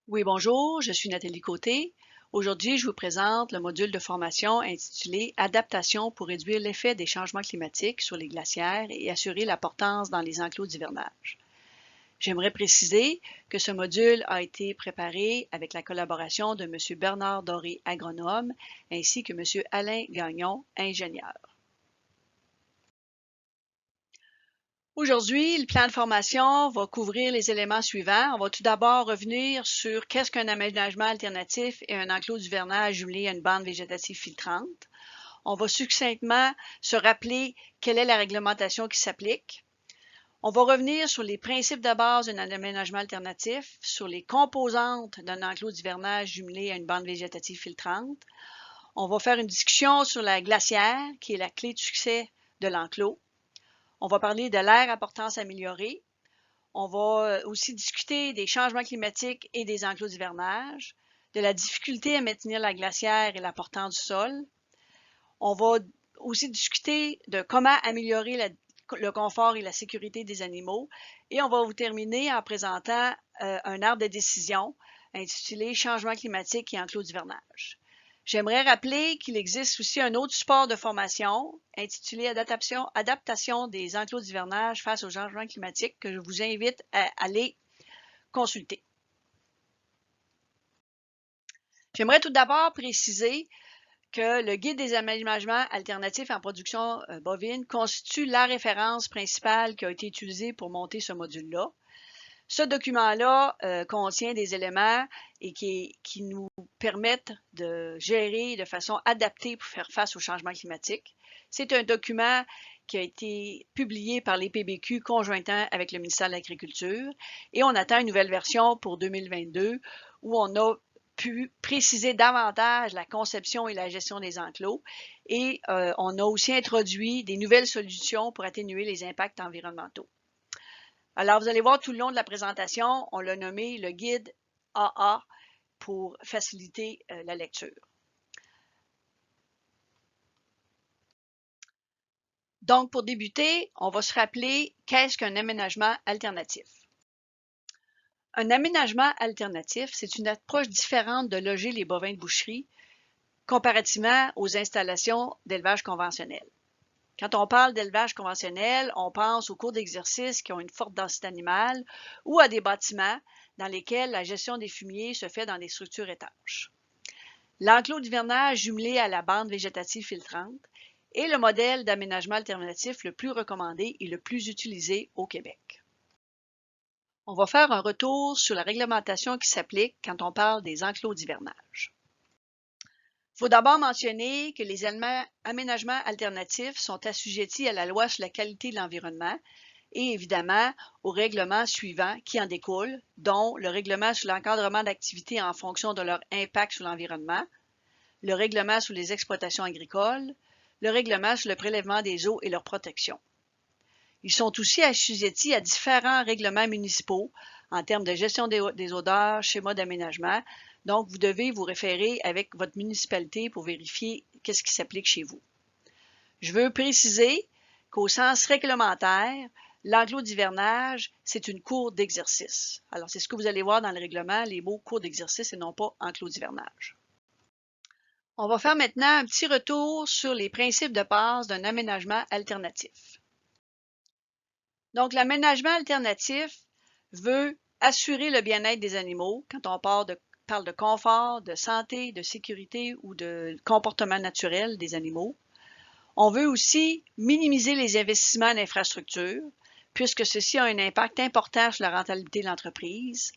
Oui, bonjour, je suis Nathalie Côté. Aujourd'hui, je vous présente le module de formation intitulé Adaptation pour réduire l'effet des changements climatiques sur les glacières et assurer la portance dans les enclos d'hivernage. J'aimerais préciser que ce module a été préparé avec la collaboration de M. Bernard Doré, agronome, ainsi que M. Alain Gagnon, ingénieur. Aujourd'hui, le plan de formation va couvrir les éléments suivants. On va tout d'abord revenir sur qu'est-ce qu'un aménagement alternatif et un enclos d'hivernage jumelé à une bande végétative filtrante. On va succinctement se rappeler quelle est la réglementation qui s'applique. On va revenir sur les principes de base d'un aménagement alternatif, sur les composantes d'un enclos d'hivernage jumelé à une bande végétative filtrante. On va faire une discussion sur la glacière, qui est la clé de succès de l'enclos. On va parler de l'air à portance améliorée. On va aussi discuter des changements climatiques et des enclos d'hivernage, de la difficulté à maintenir la glacière et la portance du sol. On va aussi discuter de comment améliorer le confort et la sécurité des animaux. Et on va vous terminer en présentant un arbre de décision intitulé Changements climatiques et enclos d'hivernage. J'aimerais rappeler qu'il existe aussi un autre support de formation intitulé Adaptation des enclos d'hivernage face aux changements climatiques que je vous invite à aller consulter. J'aimerais tout d'abord préciser que le guide des aménagements alternatifs en production bovine constitue la référence principale qui a été utilisée pour monter ce module-là. Ce document-là contient des éléments et qui nous permettent de gérer de façon adaptée pour faire face au changement climatique. C'est un document qui a été publié par les PBQ conjointement avec le ministère de l'Agriculture et on attend une nouvelle version pour 2022 où on a pu préciser davantage la conception et la gestion des enclos et on a aussi introduit des nouvelles solutions pour atténuer les impacts environnementaux. Alors, vous allez voir tout le long de la présentation, on l'a nommé le guide AA pour faciliter la lecture. Donc, pour débuter, on va se rappeler qu'est-ce qu'un aménagement alternatif. Un aménagement alternatif, c'est une approche différente de loger les bovins de boucherie comparativement aux installations d'élevage conventionnel. Quand on parle d'élevage conventionnel, on pense aux cours d'exercice qui ont une forte densité animale ou à des bâtiments dans lesquels la gestion des fumiers se fait dans des structures étanches. L'enclos d'hivernage jumelé à la bande végétative filtrante est le modèle d'aménagement alternatif le plus recommandé et le plus utilisé au Québec. On va faire un retour sur la réglementation qui s'applique quand on parle des enclos d'hivernage. Il faut d'abord mentionner que les aménagements alternatifs sont assujettis à la loi sur la qualité de l'environnement et évidemment aux règlements suivants qui en découlent, dont le règlement sur l'encadrement d'activités en fonction de leur impact sur l'environnement, le règlement sur les exploitations agricoles, le règlement sur le prélèvement des eaux et leur protection. Ils sont aussi assujettis à différents règlements municipaux en termes de gestion des odeurs, schéma d'aménagement. Donc, vous devez vous référer avec votre municipalité pour vérifier qu'est-ce qui s'applique chez vous. Je veux préciser qu'au sens réglementaire, l'enclos d'hivernage, c'est une cour d'exercice. Alors, c'est ce que vous allez voir dans le règlement, les mots cour d'exercice et non pas enclos d'hivernage. On va faire maintenant un petit retour sur les principes de base d'un aménagement alternatif. Donc, l'aménagement alternatif veut assurer le bien-être des animaux quand on parle de confort, de santé, de sécurité ou de comportement naturel des animaux. On veut aussi minimiser les investissements en infrastructure, puisque ceci a un impact important sur la rentabilité de l'entreprise.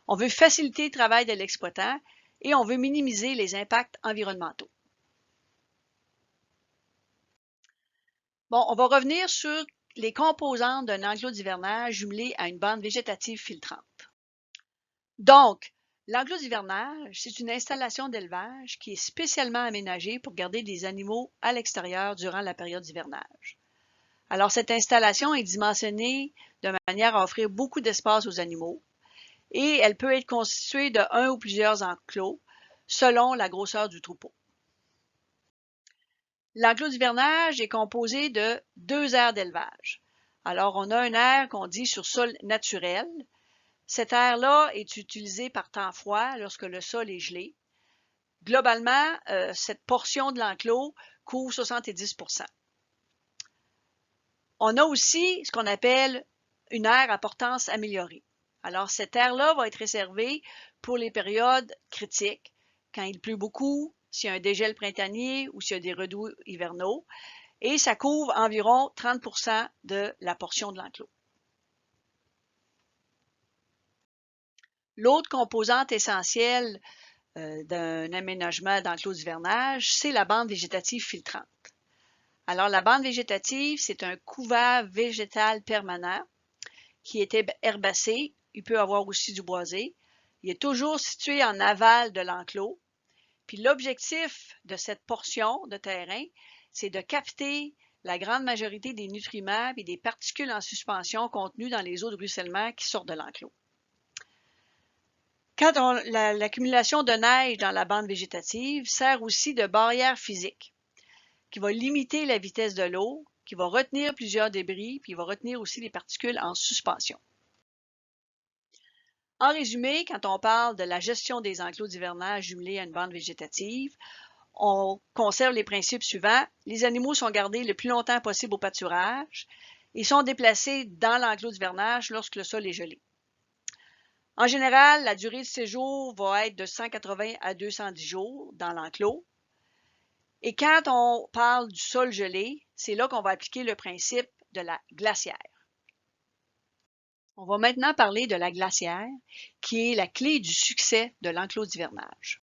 On veut faciliter le travail de l'exploitant et on veut minimiser les impacts environnementaux. Bon, on va revenir sur les composantes d'un enclos d'hivernage jumelé à une bande végétative filtrante. Donc, l'enclos d'hivernage, c'est une installation d'élevage qui est spécialement aménagée pour garder des animaux à l'extérieur durant la période d'hivernage. Alors, cette installation est dimensionnée de manière à offrir beaucoup d'espace aux animaux et elle peut être constituée de un ou plusieurs enclos selon la grosseur du troupeau. L'enclos d'hivernage est composé de deux aires d'élevage. Alors, on a une aire qu'on dit sur sol naturel. Cet air-là est utilisé par temps froid lorsque le sol est gelé. Globalement, cette portion de l'enclos couvre 70%. On a aussi ce qu'on appelle une aire à portance améliorée. Alors, cette aire-là va être réservée pour les périodes critiques, quand il pleut beaucoup, s'il y a un dégel printanier ou s'il y a des redoux hivernaux, et ça couvre environ 30% de la portion de l'enclos. L'autre composante essentielle d'un aménagement d'enclos d'hivernage, c'est la bande végétative filtrante. Alors, la bande végétative, c'est un couvert végétal permanent qui est herbacé. Il peut avoir aussi du boisé. Il est toujours situé en aval de l'enclos. Puis l'objectif de cette portion de terrain, c'est de capter la grande majorité des nutriments et des particules en suspension contenues dans les eaux de ruissellement qui sortent de l'enclos. Quand l'accumulation de neige dans la bande végétative sert aussi de barrière physique qui va limiter la vitesse de l'eau, qui va retenir plusieurs débris, puis il va retenir aussi les particules en suspension. En résumé, quand on parle de la gestion des enclos d'hivernage jumelés à une bande végétative, on conserve les principes suivants. Les animaux sont gardés le plus longtemps possible au pâturage et sont déplacés dans l'enclos d'hivernage lorsque le sol est gelé. En général, la durée de séjour va être de 180 à 210 jours dans l'enclos. Et quand on parle du sol gelé, c'est là qu'on va appliquer le principe de la glacière. On va maintenant parler de la glacière, qui est la clé du succès de l'enclos d'hivernage.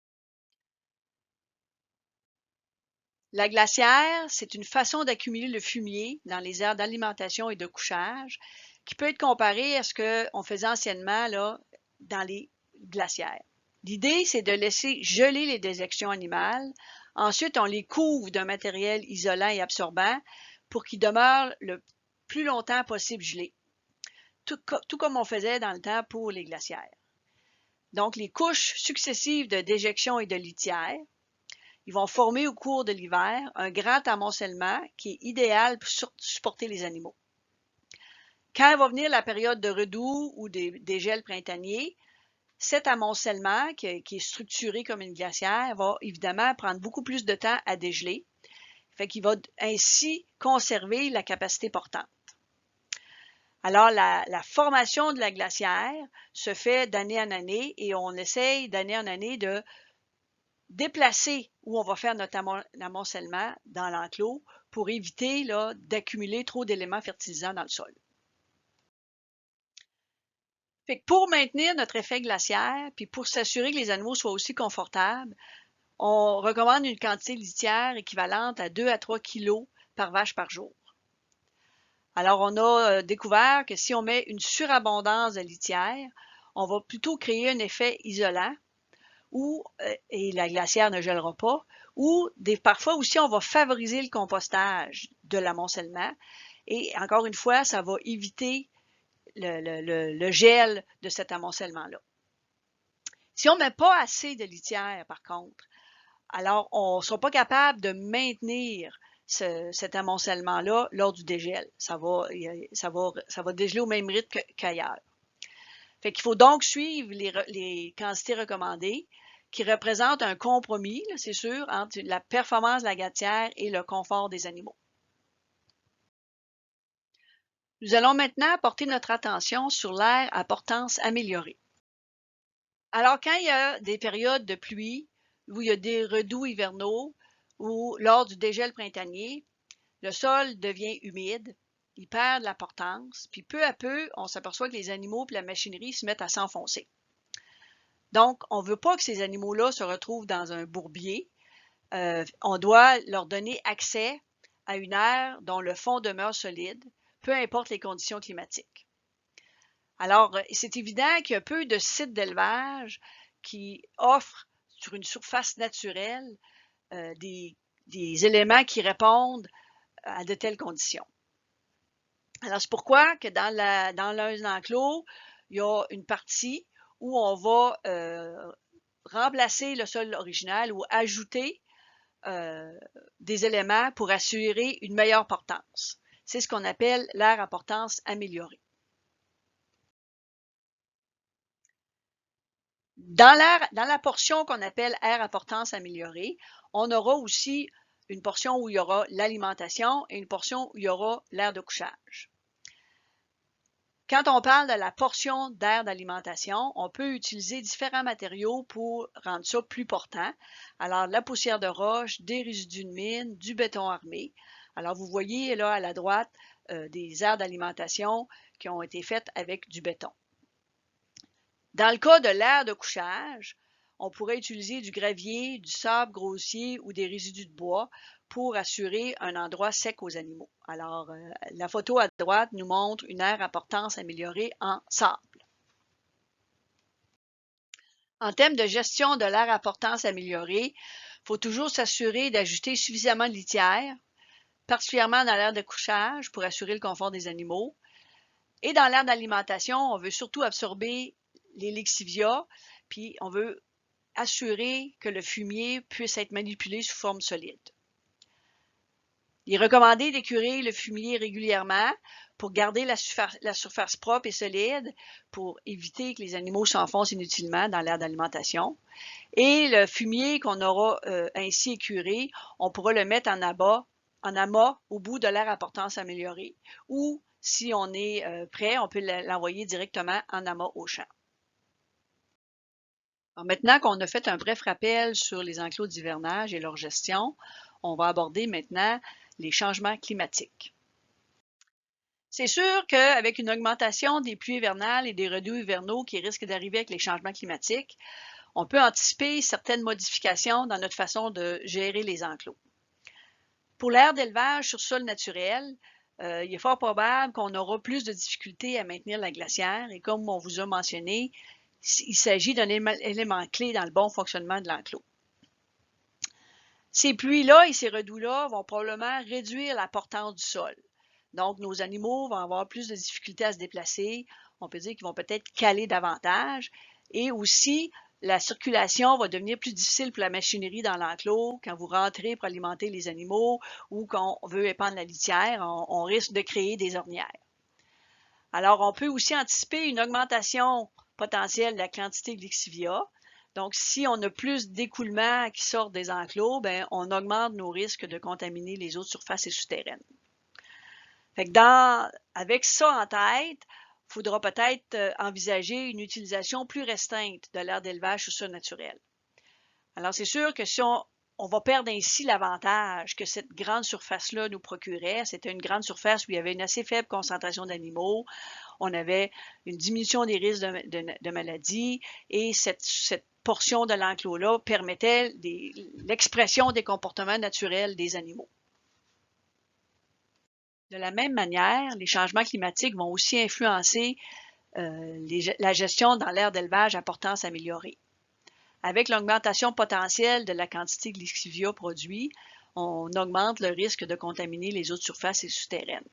La glacière, c'est une façon d'accumuler le fumier dans les aires d'alimentation et de couchage qui peut être comparée à ce qu'on faisait anciennement là, dans les glacières. L'idée, c'est de laisser geler les déjections animales. Ensuite, on les couvre d'un matériel isolant et absorbant pour qu'ils demeurent le plus longtemps possible gelés, tout comme on faisait dans le temps pour les glacières. Donc, les couches successives de déjection et de litière, ils vont former au cours de l'hiver un grand amoncellement qui est idéal pour supporter les animaux. Quand va venir la période de redoux ou des gels printaniers, cet amoncellement, qui est structuré comme une glacière, va évidemment prendre beaucoup plus de temps à dégeler. Fait qu'il va ainsi conserver la capacité portante. Alors, la formation de la glacière se fait d'année en année et on essaye d'année en année de déplacer où on va faire notre amoncellement dans l'enclos pour éviter d'accumuler trop d'éléments fertilisants dans le sol. Fait que pour maintenir notre effet glaciaire, puis pour s'assurer que les animaux soient aussi confortables, on recommande une quantité litière équivalente à 2 à 3 kg par vache par jour. Alors, on a découvert que si on met une surabondance de litière, on va plutôt créer un effet isolant et la glacière ne gèlera pas, ou parfois aussi on va favoriser le compostage de l'amoncellement et encore une fois, ça va éviter le gel de cet amoncellement-là. Si on ne met pas assez de litière, par contre, alors on ne sera pas capable de maintenir cet amoncellement-là lors du dégel. Ça va dégeler au même rythme qu'ailleurs. Fait qu'il faut donc suivre les quantités recommandées qui représentent un compromis, c'est sûr, entre la performance de la glacière et le confort des animaux. Nous allons maintenant porter notre attention sur l'air à portance améliorée. Alors, quand il y a des périodes de pluie, où il y a des redoux hivernaux, ou lors du dégel printanier, le sol devient humide, il perd de la portance, puis peu à peu, on s'aperçoit que les animaux et la machinerie se mettent à s'enfoncer. Donc, on ne veut pas que ces animaux-là se retrouvent dans un bourbier. On doit leur donner accès à une aire dont le fond demeure solide, peu importe les conditions climatiques. Alors, c'est évident qu'il y a peu de sites d'élevage qui offrent sur une surface naturelle des éléments qui répondent à de telles conditions. Alors, c'est pourquoi que dans un enclos, il y a une partie où on va remplacer le sol original ou ajouter des éléments pour assurer une meilleure portance. C'est ce qu'on appelle l'air à portance améliorée. Dans la portion qu'on appelle air à portance améliorée, on aura aussi une portion où il y aura l'alimentation et une portion où il y aura l'air de couchage. Quand on parle de la portion d'air d'alimentation, on peut utiliser différents matériaux pour rendre ça plus portant. Alors, la poussière de roche, des résidus de mine, du béton armé. Alors, vous voyez là à la droite des aires d'alimentation qui ont été faites avec du béton. Dans le cas de l'aire de couchage, on pourrait utiliser du gravier, du sable grossier ou des résidus de bois pour assurer un endroit sec aux animaux. Alors, la photo à droite nous montre une aire à portance améliorée en sable. En termes de gestion de l'aire à portance améliorée, il faut toujours s'assurer d'ajouter suffisamment de litière, particulièrement dans l'aire de couchage pour assurer le confort des animaux. Et dans l'aire d'alimentation, on veut surtout absorber les lexivia, puis on veut assurer que le fumier puisse être manipulé sous forme solide. Il est recommandé d'écurer le fumier régulièrement pour garder la surface propre et solide, pour éviter que les animaux s'enfoncent inutilement dans l'aire d'alimentation. Et le fumier qu'on aura ainsi écuré, on pourra le mettre en amas au bout de l'aire à portance améliorée, ou si on est prêt, on peut l'envoyer directement en amas au champ. Alors maintenant qu'on a fait un bref rappel sur les enclos d'hivernage et leur gestion, on va aborder maintenant les changements climatiques. C'est sûr qu'avec une augmentation des pluies hivernales et des redoux hivernaux qui risquent d'arriver avec les changements climatiques, on peut anticiper certaines modifications dans notre façon de gérer les enclos. Pour l'aire d'élevage sur sol naturel, il est fort probable qu'on aura plus de difficultés à maintenir la glacière et comme on vous a mentionné, il s'agit d'un élément clé dans le bon fonctionnement de l'enclos. Ces pluies-là et ces redoux-là vont probablement réduire la portance du sol. Donc, nos animaux vont avoir plus de difficultés à se déplacer. On peut dire qu'ils vont peut-être caler davantage. Et aussi, la circulation va devenir plus difficile pour la machinerie dans l'enclos. Quand vous rentrez pour alimenter les animaux ou qu'on veut épandre la litière, on risque de créer des ornières. Alors, on peut aussi anticiper une augmentation potentielle de la quantité de lixivia. Donc, si on a plus d'écoulement qui sortent des enclos, bien, on augmente nos risques de contaminer les eaux de surface et souterraines. Fait que avec ça en tête, il faudra peut-être envisager une utilisation plus restreinte de l'aire d'élevage sous sol naturel. Alors, c'est sûr que si on va perdre ainsi l'avantage que cette grande surface-là nous procurait. C'était une grande surface où il y avait une assez faible concentration d'animaux. On avait une diminution des risques de maladies et cette portion de l'enclos-là permettait l'expression des comportements naturels des animaux. De la même manière, les changements climatiques vont aussi influencer la gestion dans l'aire d'élevage à portance améliorée. Avec l'augmentation potentielle de la quantité de lixivia produit, on augmente le risque de contaminer les eaux de surface et souterraines.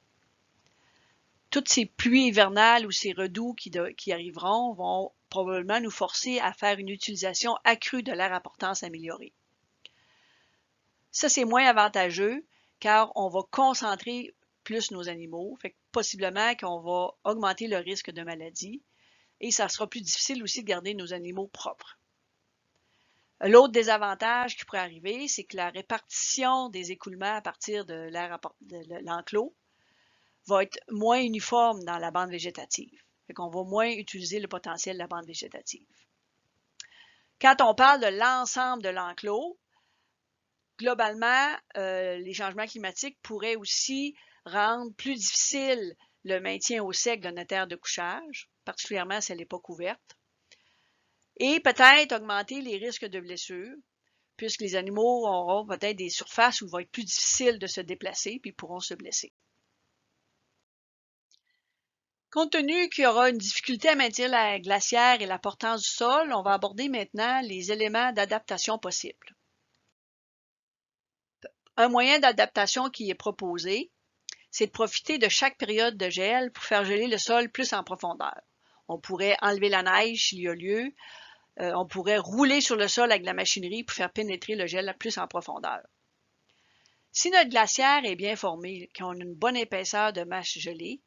Toutes ces pluies hivernales ou ces redoux qui arriveront vont probablement nous forcer à faire une utilisation accrue de l'air à portance améliorée. Ça, c'est moins avantageux car on va concentrer plus nos animaux, fait que possiblement qu'on va augmenter le risque de maladie et ça sera plus difficile aussi de garder nos animaux propres. L'autre désavantage qui pourrait arriver, c'est que la répartition des écoulements à partir de l'enclos va être moins uniforme dans la bande végétative. Fait qu'on va moins utiliser le potentiel de la bande végétative. Quand on parle de l'ensemble de l'enclos, globalement, les changements climatiques pourraient aussi rendre plus difficile le maintien au sec de notre aire de couchage, particulièrement si elle n'est pas couverte, et peut-être augmenter les risques de blessures, puisque les animaux auront peut-être des surfaces où il va être plus difficile de se déplacer, puis pourront se blesser. Compte tenu qu'il y aura une difficulté à maintenir la glacière et la portance du sol, on va aborder maintenant les éléments d'adaptation possibles. Un moyen d'adaptation qui est proposé, c'est de profiter de chaque période de gel pour faire geler le sol plus en profondeur. On pourrait enlever la neige s'il y a lieu. On pourrait rouler sur le sol avec de la machinerie pour faire pénétrer le gel plus en profondeur. Si notre glacière est bien formée, qu'on a une bonne épaisseur de masse gelée,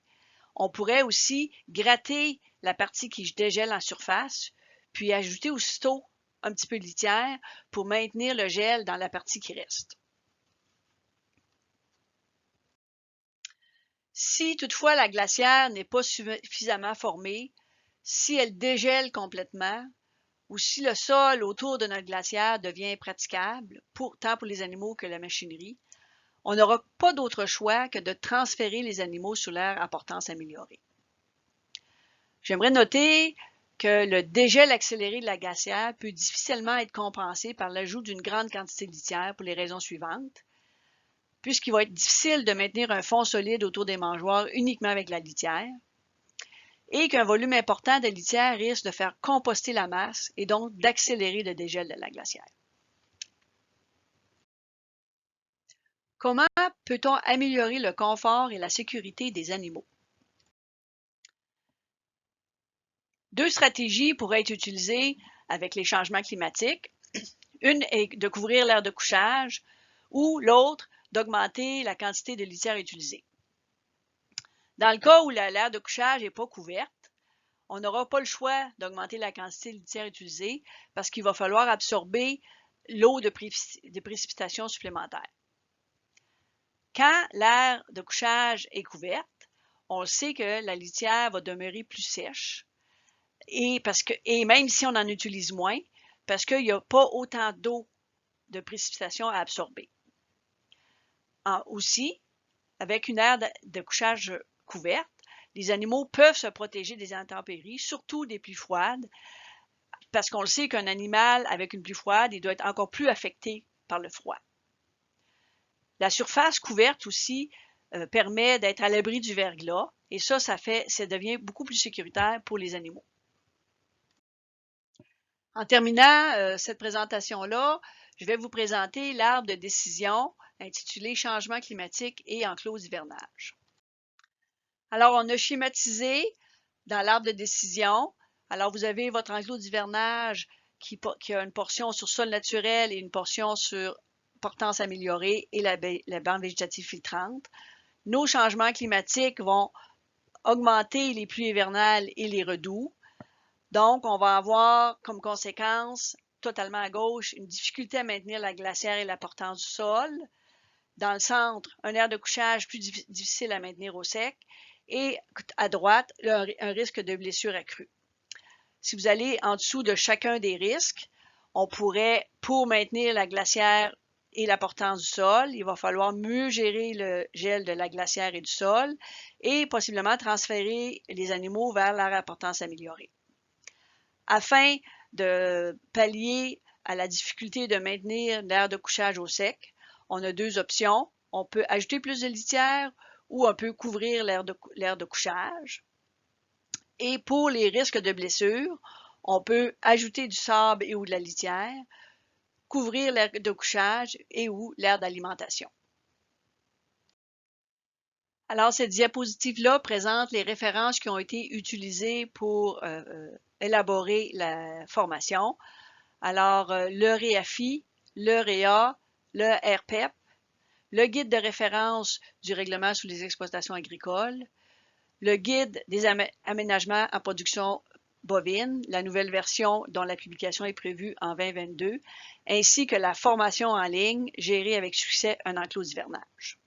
on pourrait aussi gratter la partie qui dégèle en surface, puis ajouter aussitôt un petit peu de litière pour maintenir le gel dans la partie qui reste. Si toutefois la glacière n'est pas suffisamment formée, si elle dégèle complètement, ou si le sol autour de notre glacière devient praticable, tant pour les animaux que la machinerie, on n'aura pas d'autre choix que de transférer les animaux sur l'aire à portance améliorée. J'aimerais noter que le dégel accéléré de la glacière peut difficilement être compensé par l'ajout d'une grande quantité de litière pour les raisons suivantes. Puisqu'il va être difficile de maintenir un fond solide autour des mangeoires uniquement avec la litière, et qu'un volume important de litière risque de faire composter la masse et donc d'accélérer le dégel de la glacière. Comment peut-on améliorer le confort et la sécurité des animaux? Deux stratégies pourraient être utilisées avec les changements climatiques. Une est de couvrir l'aire de couchage ou l'autre d'augmenter la quantité de litière utilisée. Dans le cas où l'aire de couchage n'est pas couverte, on n'aura pas le choix d'augmenter la quantité de litière utilisée parce qu'il va falloir absorber l'eau de précipitations supplémentaires. Quand l'aire de couchage est couverte, on sait que la litière va demeurer plus sèche et même si on en utilise moins, parce qu'il n'y a pas autant d'eau de précipitation à absorber. Aussi, avec une aire de couchage couverte, les animaux peuvent se protéger des intempéries, surtout des pluies froides, parce qu'on le sait qu'un animal avec une pluie froide, il doit être encore plus affecté par le froid. La surface couverte aussi permet d'être à l'abri du verglas, et ça devient beaucoup plus sécuritaire pour les animaux. En terminant cette présentation-là, je vais vous présenter l'arbre de décision intitulé « Changement climatique et enclos d'hivernage ». Alors, on a schématisé dans l'arbre de décision. Alors, vous avez votre enclos d'hivernage qui a une portion sur sol naturel et une portion sur portance améliorée et la bande végétative filtrante. Nos changements climatiques vont augmenter les pluies hivernales et les redoux. Donc, on va avoir comme conséquence, totalement à gauche, une difficulté à maintenir la glacière et la portance du sol. Dans le centre, un aire de couchage plus difficile à maintenir au sec. Et à droite, un risque de blessure accrue. Si vous allez en dessous de chacun des risques, on pourrait, pour maintenir la glacière et la portance du sol, il va falloir mieux gérer le gel de la glacière et du sol et possiblement transférer les animaux vers l'aire à portance améliorée. Afin de pallier à la difficulté de maintenir l'aire de couchage au sec, on a deux options. On peut ajouter plus de litière ou on peut couvrir l'aire de couchage. Et pour les risques de blessure, on peut ajouter du sable et ou de la litière, couvrir l'aire de couchage et ou l'aire d'alimentation. Alors, cette diapositive-là présente les références qui ont été utilisées pour élaborer la formation. Alors, le REAFI, le REA, le RPEP, le guide de référence du règlement sur les exploitations agricoles, le guide des aménagements en production bovine, la nouvelle version dont la publication est prévue en 2022, ainsi que la formation en ligne gérée avec succès un enclos d'hivernage.